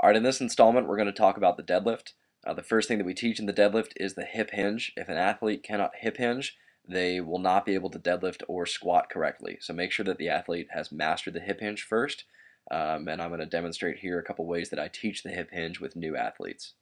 All right, in this installment, we're going to talk about the deadlift. The first thing that we teach in the deadlift is the hip hinge. If an athlete cannot hip hinge, they will not be able to deadlift or squat correctly. So make sure that the athlete has mastered the hip hinge first. And I'm going to demonstrate here a couple ways that I teach the hip hinge with new athletes.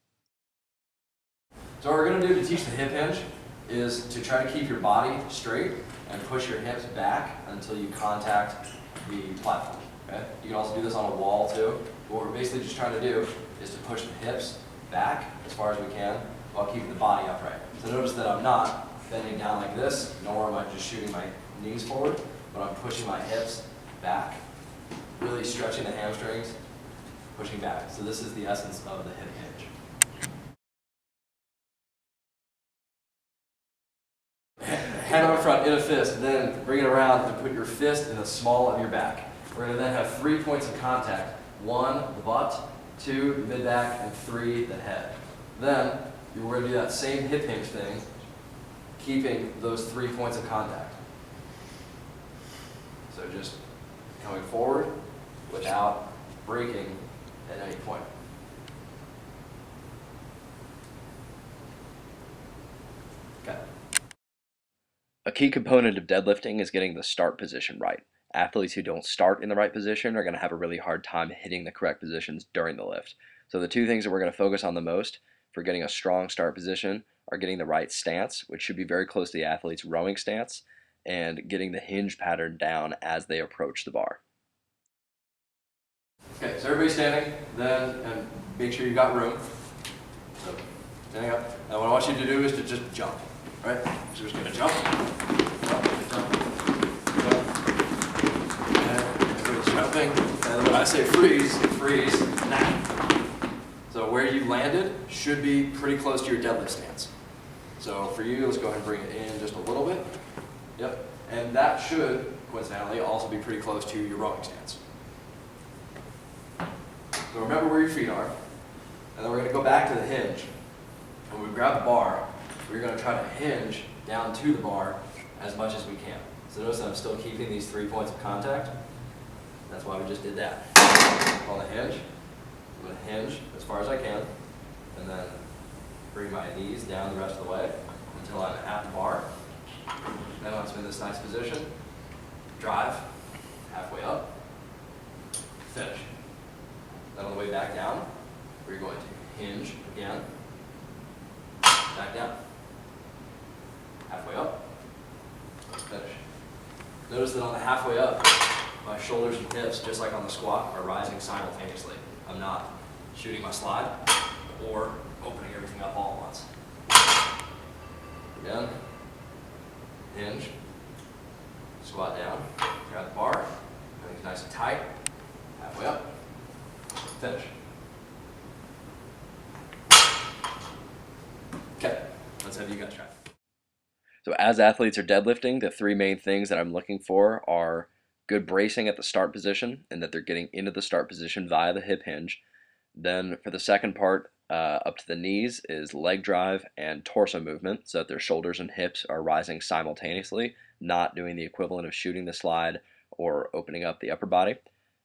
So what we're going to do to teach the hip hinge is to try to keep your body straight and push your hips back until you contact the platform. Okay? You can also do this on a wall too. What we're basically just trying to do is to push the hips back as far as we can while keeping the body upright. So notice that I'm not bending down like this, nor am I just shooting my knees forward, but I'm pushing my hips back, really stretching the hamstrings, pushing back. So this is the essence of the hip hinge. Hand on front in a fist, then bring it around and put your fist in the small of your back. We're going to then have 3 points of contact. 1, the butt, 2, the mid-back, and 3, the head. Then, we're going to do that same hip hinge thing, keeping those 3 points of contact. So just coming forward without breaking at any point. Okay. A key component of deadlifting is getting the start position right. Athletes who don't start in the right position are going to have a really hard time hitting the correct positions during the lift. So the two things that we're going to focus on the most for getting a strong start position are getting the right stance, which should be very close to the athlete's rowing stance, and getting the hinge pattern down as they approach the bar. Okay, so everybody's standing, then and make sure you've got room. So standing up. Now what I want you to do is to just jump. Right? So we're just going to jump. Jumping, and when I say freeze, freeze now. So where you landed should be pretty close to your deadlift stance. So for you, let's go ahead and bring it in just a little bit. Yep. And that should, coincidentally, also be pretty close to your rowing stance. So remember where your feet are. And then we're going to go back to the hinge. And when we grab the bar, we're going to try to hinge down to the bar as much as we can. So notice that I'm still keeping these 3 points of contact. That's why we just did that. On the hinge, I'm going to hinge as far as I can, and then bring my knees down the rest of the way until I'm at the bar. Then once I'm in this nice position, drive halfway up, finish. Then on the way back down, we're going to hinge again, back down, halfway up, finish. Notice that on the halfway up, my shoulders and hips, just like on the squat, are rising simultaneously. I'm not shooting my slide or opening everything up all at once. Again, hinge, squat down, grab the bar, everything's nice and tight, halfway up, finish. Okay, let's have you guys try. So as athletes are deadlifting, the 3 main things that I'm looking for are good bracing at the start position, and that they're getting into the start position via the hip hinge. Then for the second part, up to the knees, is leg drive and torso movement, so that their shoulders and hips are rising simultaneously, not doing the equivalent of shooting the slide or opening up the upper body.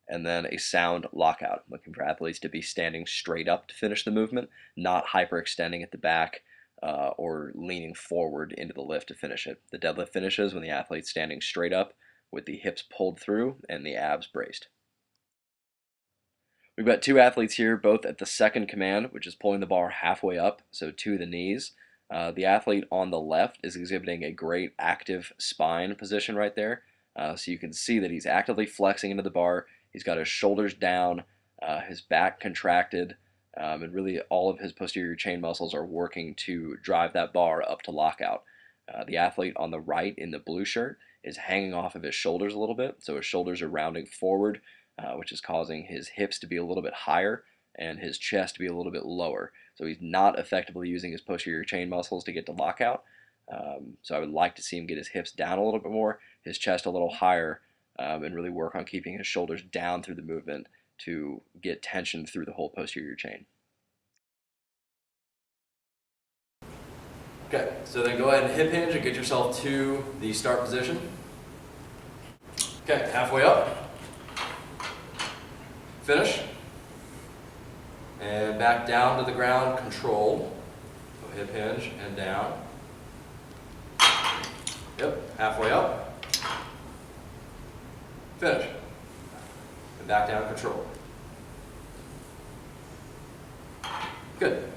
And then a sound lockout, looking for athletes to be standing straight up to finish the movement, not hyperextending at the back or leaning forward into the lift to finish it. The deadlift finishes when the athlete's standing straight up with the hips pulled through and the abs braced. We've got 2 athletes here, both at the second command, which is pulling the bar halfway up, so to the knees. The athlete on the left is exhibiting a great active spine position right there. So you can see that he's actively flexing into the bar. He's got his shoulders down, his back contracted, and really all of his posterior chain muscles are working to drive that bar up to lockout. The athlete on the right in the blue shirt is hanging off of his shoulders a little bit, so his shoulders are rounding forward, which is causing his hips to be a little bit higher and his chest to be a little bit lower. So he's not effectively using his posterior chain muscles to get to lockout. So I would like to see him get his hips down a little bit more, his chest a little higher, and really work on keeping his shoulders down through the movement to get tension through the whole posterior chain. Okay, so then go ahead and hip hinge and get yourself to the start position. Okay, halfway up. Finish. And back down to the ground, controlled. So hip hinge and down. Yep, halfway up. Finish. And back down, controlled. Good.